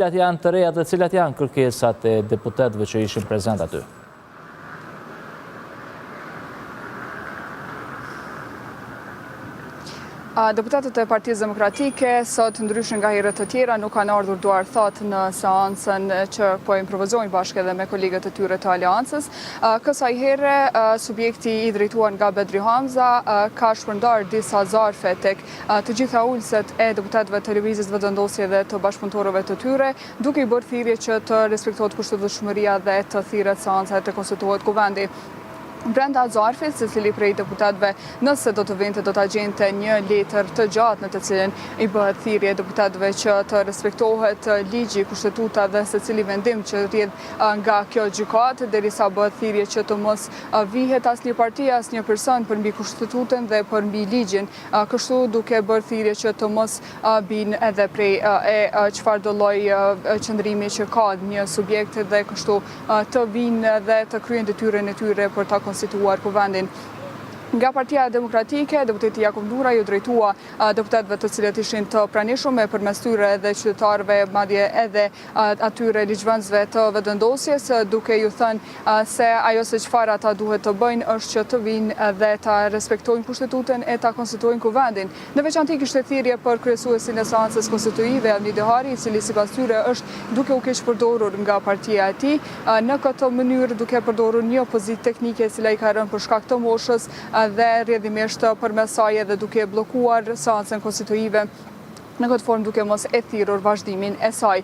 Cilat janë të reja dhe cilat janë kërkesat e deputetëve që ishin prezent aty? Deputetët e Partisë Demokratike sot ndryshe nga herët të tjera nuk kanë ardhur duar thot në seancën që po improvizojnë bashkë edhe me kolegët e tyre të aleancës. Kësaj here subjekti i drejtuar nga Bedri Hamza ka shpërndar disa zarfe tek të gjitha ulëset e deputetëve të lëvizjes vendosje dhe të bashkëpunëtorëve të tyre, duke i bërë thirrje që të respektohet kushtëdijshmëria dhe të thirret seanca e të konstituohet kuvendi. Brenda zarfit, secili prej deputetëve, nëse do të vinte, do të gjente një letër të gjatë në të cilin i bëhet thirrje deputetëve që të respektohet ligji, kushtetuta dhe secili vendim që rrjedh nga kjo gjykatë, derisa bëhet thirrje që të mos vihet asnjë parti, asnjë person përmbi kushtetutën dhe përmbi ligjin. Kështu duke bërë thirrje që të mos bin edhe prej çfarë do lloj qëndrimi që ka një subjekt dhe kështu të vinë dhe të kryejnë detyrën e tyre për ta konstituar kuvendin. Nga Partia Demokratike, deputeti Jakub Nura ju drejtua deputetëve të cilët ishin të pranishëm përmes tyre edhe qytetarëve, madje edhe atyre ligjvënësve të vendosjes, duke ju thënë se ajo se çfarë ata duhet të bëjnë është që të vinë dhe ta respektojnë kushtetutin e ta konstituojnë kuvendin. Në veçanti kishte thirrje për kryesuesin e seancës konstituive, Avni Dehari, i cili sipas tyre është duke u keq përdorur nga partia e tij në këtë mënyrë, duke përdorur një pozitë teknike e cila i ka rënë për shkak të moshës dhe rrjedhimisht përmes saj edhe duke bllokuar seancën konstituive në këtë formë duke mos e thirrur vazhdimin e saj.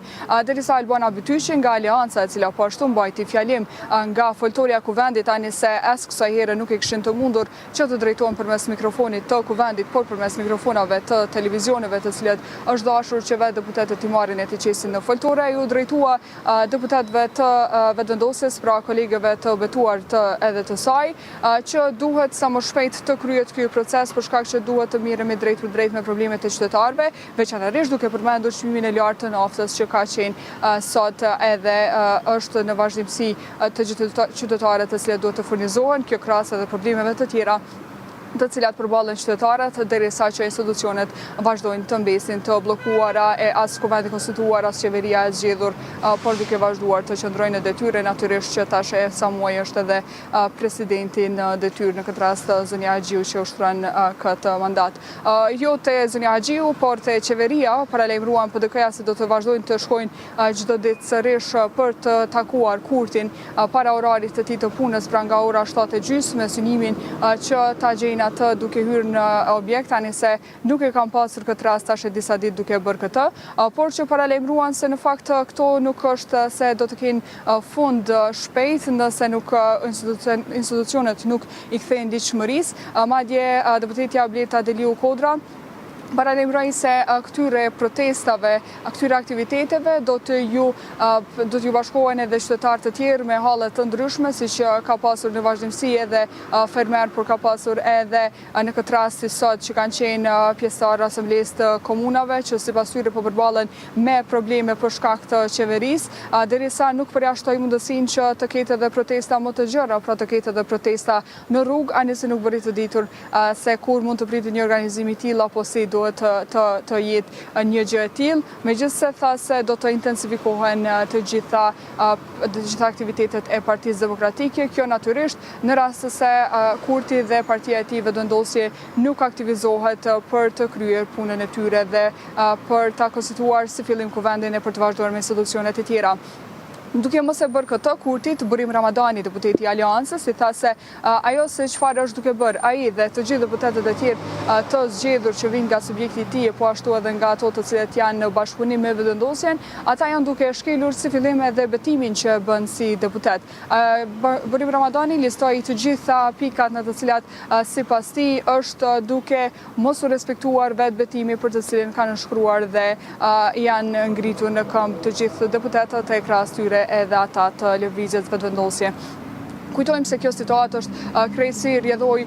Derisa Albana Bytyqi nga Aleanca, e cila po ashtu mbajti fjalim nga foltorja e kuvendit, tani se as kësaj here nuk e kishin të mundur që të drejtohen përmes mikrofonit të kuvendit, por përmes mikrofonave të televizioneve të cilat është dashur që vetë deputetët i marrin e të qesin në foltore, ju drejtua deputetëve të vendosjes, pra kolegëve të betuar edhe të saj, që duhet sa më shpejt të kryhet ky proces për shkak që duhet të miremi drejt për drejt me problemet e qytetarëve, veçanërisht duke përmendur çmimin e lartë të naftës që ka qenë sot edhe është në vazhdimsi të gjithë qytetarët të cilët duhet të furnizohen, kjo krahas edhe problemeve të tjera të cilat përballen qytetarët, derisa që institucionet vazhdojnë të mbesin të bllokuara e as kuvendi konstituar, as qeveria e zgjedhur, por duke vazhduar të qëndrojnë në detyrë, natyrisht që tash e sa muaj është edhe presidenti në detyrë, në këtë rast zonja Haxhiu që ushtron këtë mandat. Jo te zonja Haxhiu, por te qeveria paralajmëruan PDK-ja se do të vazhdojnë të shkojnë çdo ditë sërish për të takuar Kurtin para orarit të tij të punës, pra nga ora 7:30 me synimin që ta gjejnë atë duke hyrë në objekt, tani se nuk e kam pasur këtë rast tash e disa ditë duke bërë këtë, por që paralajmëruan se në fakt këto nuk është se do të kenë fund shpejt nëse nuk institucionet nuk i kthejnë ligjshmërisë. Madje deputetja Bleta Deliu Kodra paralajmëroi se këtyre protestave, këtyre aktiviteteve do të ju bashkohen edhe qytetarë të tjerë me halle të ndryshme, siç ka pasur në vazhdimsi edhe fermer, por ka pasur edhe në këtë rast si sot që kanë qenë pjesëtarë asamblesë të komunave që sipas tyre po përballen me probleme për shkak të qeverisë, derisa nuk përjashtoi mundësinë që të ketë edhe protesta më të gjëra, pra të ketë edhe protesta në rrugë, ani se nuk bëri të ditur se kur mund të pritet një organizim i tillë apo si duhet të jetë një gjë e tillë. Megjithëse tha se do të intensifikohen të gjitha aktivitetet e Partisë Demokratike, kjo natyrisht në rast se Kurti dhe partia e tij vendosje nuk aktivizohet për të kryer punën e tyre dhe për ta konstituuar si fillim kuvendin e për të vazhduar me institucionet e tjera. Duke mos e bërë këtë, Kurti, Burim Ramadani, deputeti i Aleancës, i tha se ajo se çfarë është duke bërë ai dhe të gjithë deputetët e tjerë të zgjedhur që vinë nga subjekti i tij, po ashtu edhe nga ato të cilët janë në bashkëpunim me vendosjen, ata janë duke shkelur si fillim edhe betimin që bën si deputet. Burim Ramadani listoi të gjitha pikat në të cilat sipas tij është duke mos u respektuar vetë betimi për të cilin kanë shkruar dhe janë ngritur në këmbë të gjithë deputetët e krahas tyre edhe ata të lëvizjes vetëvendosje. Kujtojmë se kjo situatë është krejtësi rrjedhoi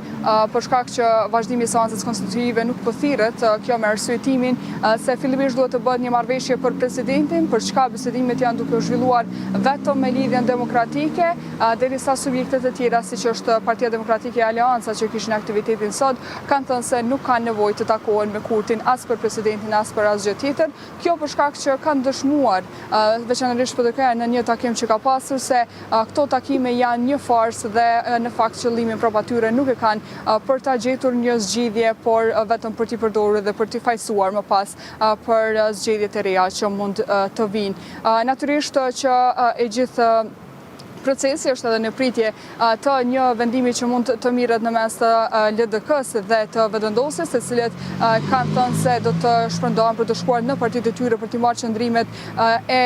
për shkak që vazhdimi i seancës konstitutive nuk po thirret, kjo me arsyetimin se fillimisht duhet të bëhet një marrëveshje për presidentin, për çka bisedimet janë duke u zhvilluar vetëm me lidhjen demokratike, derisa subjektet e tjera siç është Partia Demokratike e Aleanca që kishin aktivitetin sot, kanë thënë se nuk kanë nevojë të takohen me Kurtin as për presidentin as për asgjë tjetër. Kjo për shkak që kanë dëshmuar, veçanërisht PDK në një takim që ka pasur se këto takime janë një dhe në fakt qëllimin prapa tyre nuk e kanë për ta gjetur një zgjidhje, por vetëm për t'i përdorur dhe për t'i fajsuar më pas për zgjedhjet e reja që mund të vinë. Natyrisht që e gjithë procesi është edhe në pritje të një vendimi që mund të mirret në mes të LDK-s dhe të vendosjes, të cilët kanë thënë se do të shpërndahen për të shkuar në partitë e tyre për të marrë qëndrimet e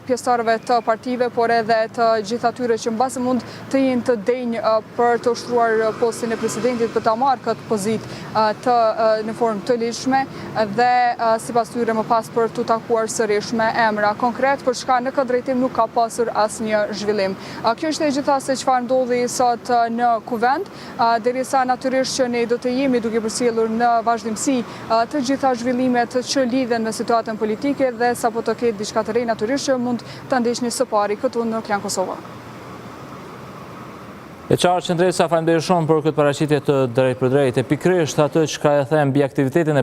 pjesëtarëve të partive, por edhe të gjithë atyre që mbasi mund të jenë të denjë për të ushtruar postin e presidentit për ta marrë këtë pozitë në formë të ligjshme dhe sipas tyre më pas për të takuar sërish me emra konkret, për çka në këtë drejtim nuk ka pasur asnjë zhvillim. Kjo është e gjithashtu çfarë ndodhi sot në Kuvend, derisa natyrisht që ne do të jemi duke përcjellur në vazhdimsi të gjitha zhvillimet që lidhen me situatën politike dhe sapo të ketë diçka të re natyrisht që mund ta ndiqni së pari këtu në Klan Kosova. E qartë që Ndresa, faleminderit shumë për këtë paraqitje të drejtë për drejtë, pikërisht atë që ka e them mbi aktivitetin e